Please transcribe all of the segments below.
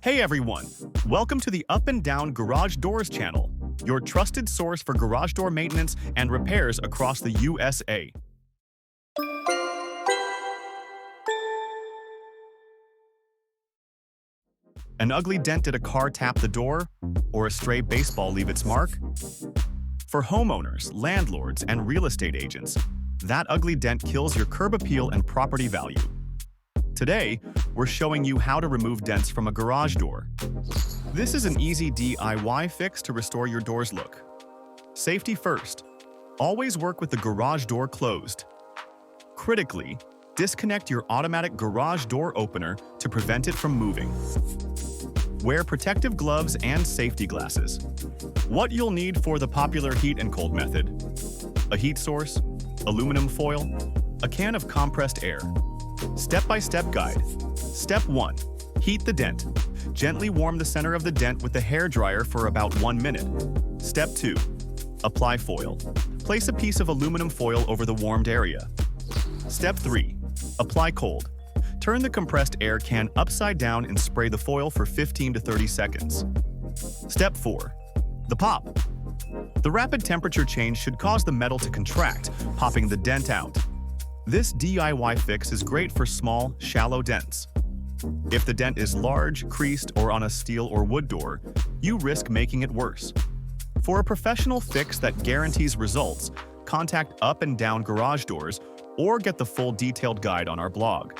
Hey everyone! Welcome to the Up and Down Garage Doors channel, your trusted source for garage door maintenance and repairs across the USA. An ugly dent did a car tap the door, or a stray baseball leave its mark? For homeowners, landlords, and real estate agents, that ugly dent kills your curb appeal and property value. Today, we're showing you how to remove dents from a garage door. This is an easy DIY fix to restore your door's look. Safety first. Always work with the garage door closed. Critically, disconnect your automatic garage door opener to prevent it from moving. Wear protective gloves and safety glasses. What you'll need for the popular heat and cold method: a heat source, aluminum foil, a can of compressed air. Step-by-step guide. Step 1. Heat the dent. Gently warm the center of the dent with the hairdryer for about 1 minute. Step 2. Apply foil. Place a piece of aluminum foil over the warmed area. Step 3. Apply cold. Turn the compressed air can upside down and spray the foil for 15 to 30 seconds. Step 4. The pop. The rapid temperature change should cause the metal to contract, popping the dent out. This DIY fix is great for small, shallow dents. If the dent is large, creased, or on a steel or wood door, you risk making it worse. For a professional fix that guarantees results, contact Up and Down Garage Doors or get the full detailed guide on our blog.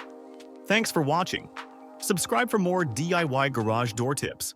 Thanks for watching. Subscribe for more DIY garage door tips.